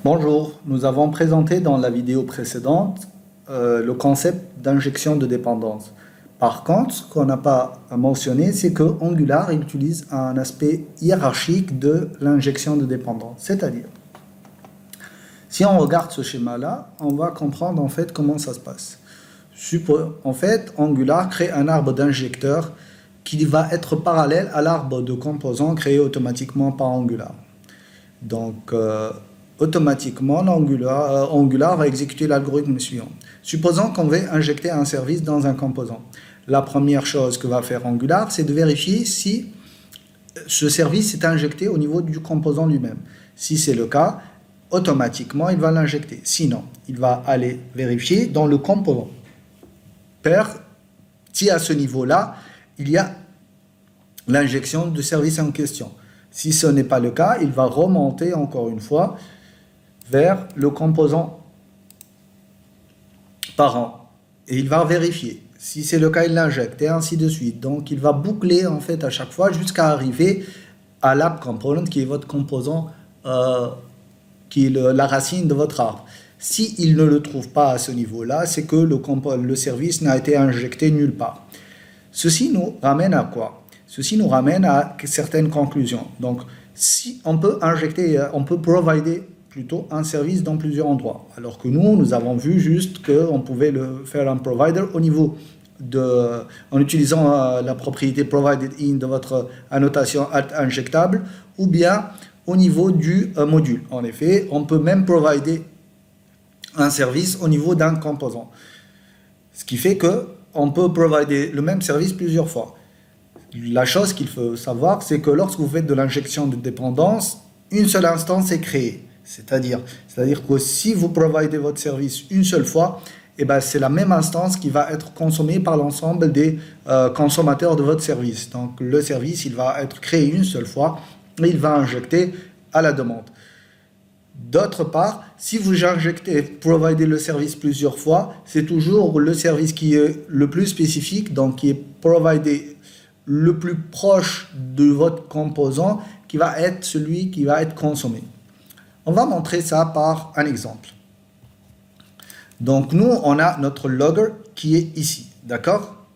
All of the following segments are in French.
Bonjour, nous avons présenté dans la vidéo précédente le concept d'injection de dépendance. Par contre, ce qu'on n'a pas mentionné, c'est que Angular utilise un aspect hiérarchique de l'injection de dépendance. C'est-à-dire, si on regarde ce schéma-là, on va comprendre en fait comment ça se passe. En fait, Angular crée un arbre d'injecteurs qui va être parallèle à l'arbre de composants créé automatiquement par Angular. Donc, automatiquement, Angular va exécuter l'algorithme suivant. Supposons qu'on veut injecter un service dans un composant. La première chose que va faire Angular, c'est de vérifier si ce service est injecté au niveau du composant lui-même. Si c'est le cas, automatiquement, il va l'injecter. Sinon, il va aller vérifier dans le composant. Si à ce niveau-là, il y a l'injection du service en question. Si ce n'est pas le cas, il va remonter encore une fois vers le composant parent et il va vérifier. Si c'est le cas, il l'injecte et ainsi de suite. Donc, il va boucler en fait à chaque fois jusqu'à arriver à l'app component qui est votre composant, qui est la racine de votre arbre. S'il ne le trouve pas à ce niveau-là, c'est que le service n'a été injecté nulle part. Ceci nous ramène à quoi? Ceci nous ramène à certaines conclusions. Donc, si on peut injecter, on peut provider plutôt un service dans plusieurs endroits. Alors que nous avons vu juste qu'on pouvait le faire un provider au niveau en utilisant la propriété provided in de votre annotation injectable ou bien au niveau du module. En effet, on peut même provider un service au niveau d'un composant. Ce qui fait qu'on peut provider le même service plusieurs fois. La chose qu'il faut savoir, c'est que lorsque vous faites de l'injection de dépendance, une seule instance est créée. C'est-à-dire que si vous providez votre service une seule fois, c'est la même instance qui va être consommée par l'ensemble des consommateurs de votre service. Donc le service, il va être créé une seule fois et il va injecter à la demande. D'autre part, si vous providez le service plusieurs fois, c'est toujours le service qui est le plus spécifique, donc qui est providé le plus proche de votre composant, qui va être celui qui va être consommé. On va montrer ça par un exemple. Donc nous, on a notre logger qui est ici, d'accord?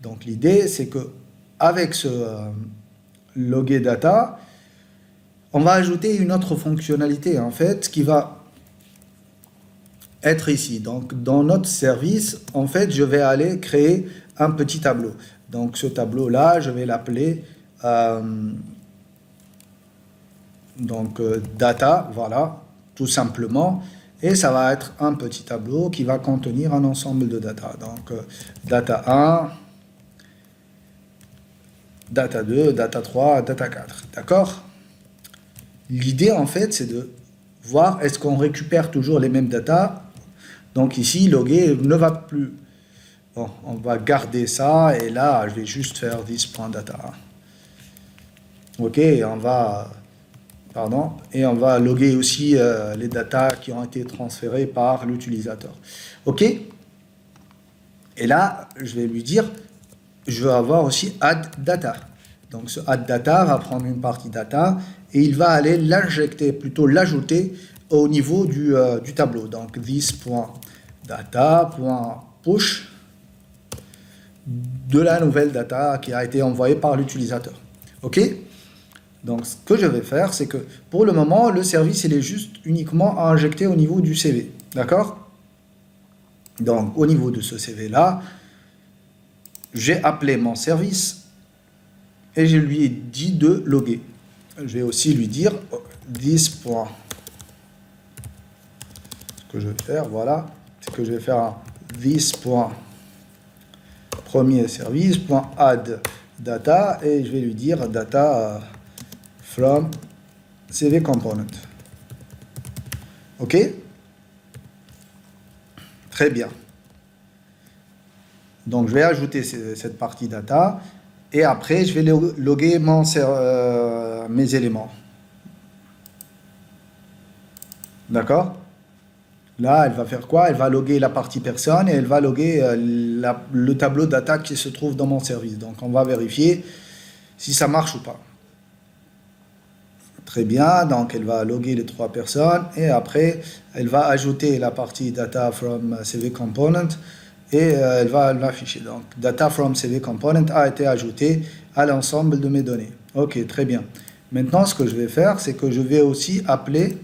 Donc l'idée, c'est que avec ce logger data, on va ajouter une autre fonctionnalité en fait qui va être ici. Donc dans notre service, en fait, je vais aller créer un petit tableau. Donc ce tableau-là, je vais l'appeler data, voilà, tout simplement. Et ça va être un petit tableau qui va contenir un ensemble de data. Donc data 1, data 2, data 3, data 4. D'accord? L'idée, en fait, c'est de voir est-ce qu'on récupère toujours les mêmes data. Donc ici, logger ne va plus. Bon, on va garder ça et là, je vais juste faire this.data. Ok, et on va loguer aussi les datas qui ont été transférées par l'utilisateur. Ok, et là, je vais lui dire, je veux avoir aussi add data. Donc ce add data va prendre une partie data et il va aller l'injecter, plutôt l'ajouter au niveau du tableau. Donc this.data.push de la nouvelle data qui a été envoyée par l'utilisateur. Ok? Donc ce que je vais faire, c'est que pour le moment, le service il est juste uniquement à injecter au niveau du CV. D'accord? Donc au niveau de ce CV-là, j'ai appelé mon service et je lui ai dit de loguer. Je vais aussi lui dire this. Ce que je vais faire, voilà, c'est que je vais faire un this. Premier service, .add data, et je vais lui dire data from CV component. Ok? Très bien. Donc, je vais ajouter cette partie data, et après, je vais loguer mes éléments. D'accord? Là, elle va faire quoi? Elle va loguer la partie personne et elle va loguer le tableau data qui se trouve dans mon service. Donc, on va vérifier si ça marche ou pas. Très bien, donc elle va loguer les 3 personnes et après elle va ajouter la partie data from CV component et elle va l'afficher. Donc data from CV component a été ajouté à l'ensemble de mes données. Ok, très bien. Maintenant ce que je vais faire, c'est que je vais aussi appeler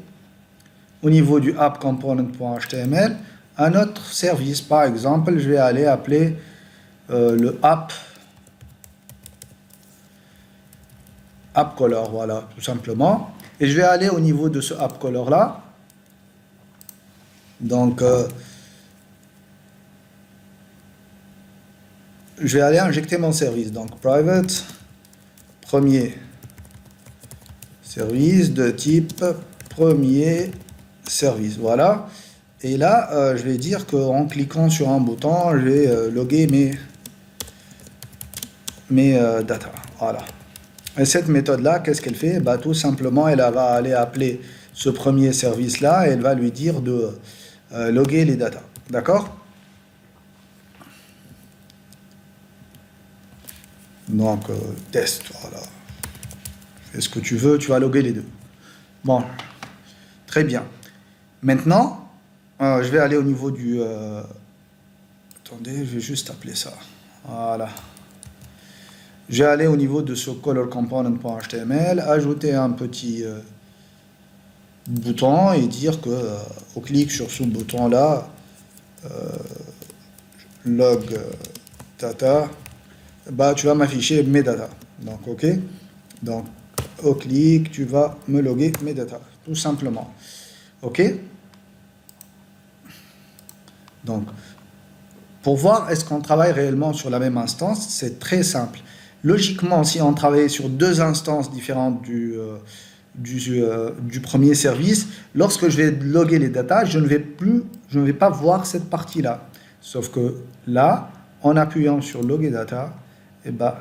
au niveau du app component.html un autre service. Par exemple, je vais aller appeler le app color, voilà, tout simplement. Et je vais aller au niveau de ce app color là. Donc, je vais aller injecter mon service. Donc, private, premier service de type premier service. Voilà. Et là, je vais dire qu'en cliquant sur un bouton, je vais loguer mes data. Voilà. Et cette méthode-là, qu'est-ce qu'elle fait? Bah, tout simplement, elle va aller appeler ce premier service-là et elle va lui dire de loguer les data. D'accord? Donc, test, voilà. Fais ce que tu veux, tu vas loguer les deux. Bon, très bien. Maintenant, je vais aller au niveau du... attendez, je vais juste appeler ça. Voilà. Je vais aller au niveau de ce color component.html, ajouter un petit bouton et dire que au clic sur ce bouton là, log data, bah tu vas m'afficher mes data. Donc ok, donc au clic tu vas me loguer mes data, tout simplement. Ok. Donc pour voir est-ce qu'on travaille réellement sur la même instance, c'est très simple. Logiquement, si on travaille sur 2 instances différentes du premier service, lorsque je vais loguer les datas, je ne vais pas voir cette partie-là. Sauf que là, en appuyant sur loguer data, eh ben,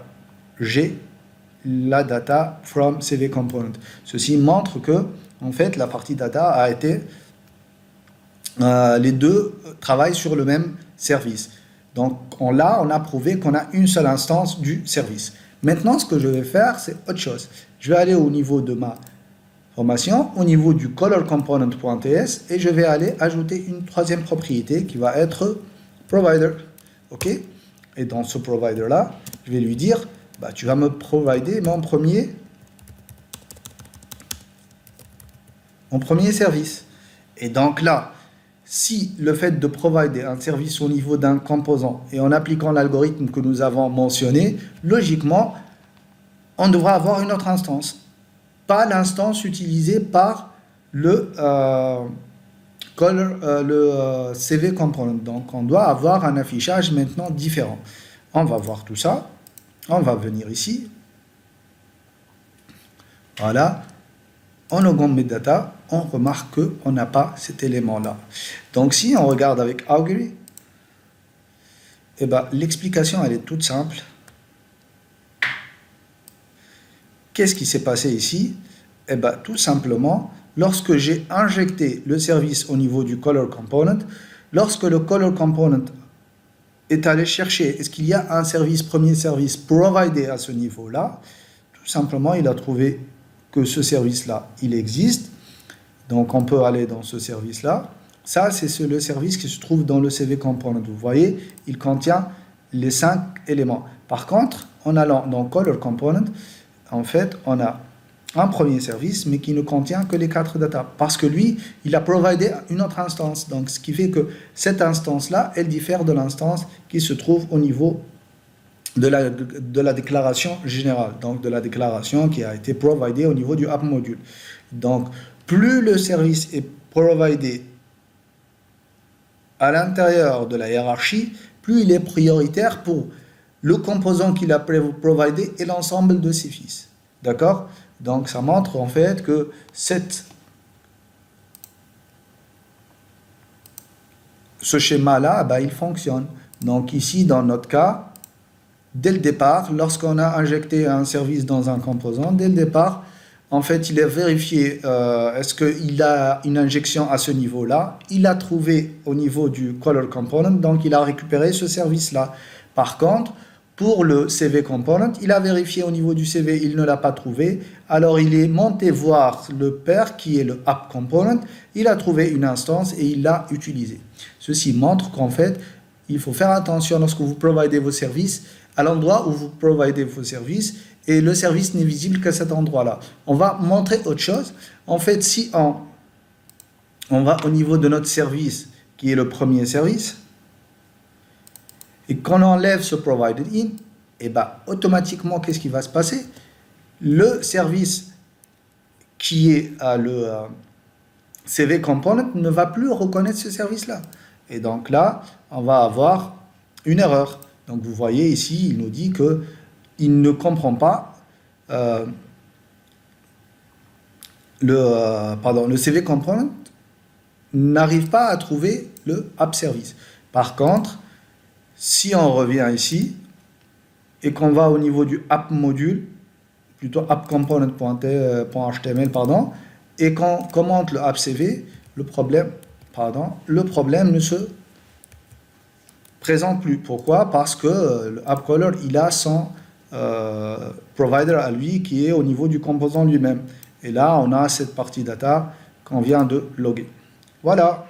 j'ai la data from CV component. Ceci montre que, en fait, la partie data a été... les deux travaillent sur le même service. Donc là, on a prouvé qu'on a une seule instance du service. Maintenant, ce que je vais faire, c'est autre chose. Je vais aller au niveau de ma formation, au niveau du color component.ts et je vais aller ajouter une troisième propriété qui va être provider. OK? Et dans ce provider-là, je vais lui dire, bah, tu vas me provider mon premier service. Et donc là, si le fait de provider un service au niveau d'un composant et en appliquant l'algorithme que nous avons mentionné, logiquement, on devra avoir une autre instance. Pas l'instance utilisée par le CV component. Donc, on doit avoir un affichage maintenant différent. On va voir tout ça. On va venir ici. Voilà. En loguant mes data, on remarque qu'on n'a pas cet élément-là. Donc, si on regarde avec Augury, eh ben, l'explication, elle est toute simple. Qu'est-ce qui s'est passé ici? Eh ben, tout simplement, lorsque j'ai injecté le service au niveau du color component, lorsque le color component est allé chercher, est-ce qu'il y a un service, premier service providé à ce niveau-là? Tout simplement, il a trouvé que ce service-là, il existe. Donc, on peut aller dans ce service-là. Ça, c'est le service qui se trouve dans le CV component. Vous voyez, il contient les 5 éléments. Par contre, en allant dans color component, en fait, on a un premier service, mais qui ne contient que les 4 data. Parce que lui, il a providé une autre instance. Donc, ce qui fait que cette instance-là, elle diffère de l'instance qui se trouve au niveau de la déclaration générale, donc de la déclaration qui a été providée au niveau du app module. Donc, plus le service est providé à l'intérieur de la hiérarchie, plus il est prioritaire pour le composant qu'il a providé et l'ensemble de ses fils. D'accord? Donc, ça montre en fait que ce schéma-là, bah, il fonctionne. Donc, ici, dans notre cas, dès le départ, lorsqu'on a injecté un service dans un composant, dès le départ, en fait, il a vérifié est-ce qu'il a une injection à ce niveau-là. Il a trouvé au niveau du color component, donc il a récupéré ce service-là. Par contre, Pour le CV component, il a vérifié au niveau du CV, il ne l'a pas trouvé. Alors il est monté voir le pair qui est le app component. Il a trouvé une instance et il l'a utilisé. Ceci montre qu'en fait, il faut faire attention lorsque vous providez vos services à l'endroit où vous providez vos services et le service n'est visible qu'à cet endroit-là. On va montrer autre chose. En fait, si on va au niveau de notre service qui est le premier service, et qu'on enlève ce provided in, et ben automatiquement, qu'est-ce qui va se passer? Le service qui est le CV component ne va plus reconnaître ce service-là. Et donc là, on va avoir une erreur. Donc vous voyez ici, il nous dit qu'il ne comprend pas le CV component n'arrive pas à trouver le app service. Par contre, si on revient ici et qu'on va au niveau du app module, plutôt app component.html, pardon, et qu'on commente le app CV, le problème ne se présente plus. Pourquoi? Parce que le app caller, il a son provider à lui qui est au niveau du composant lui-même. Et là, on a cette partie data qu'on vient de loguer. Voilà.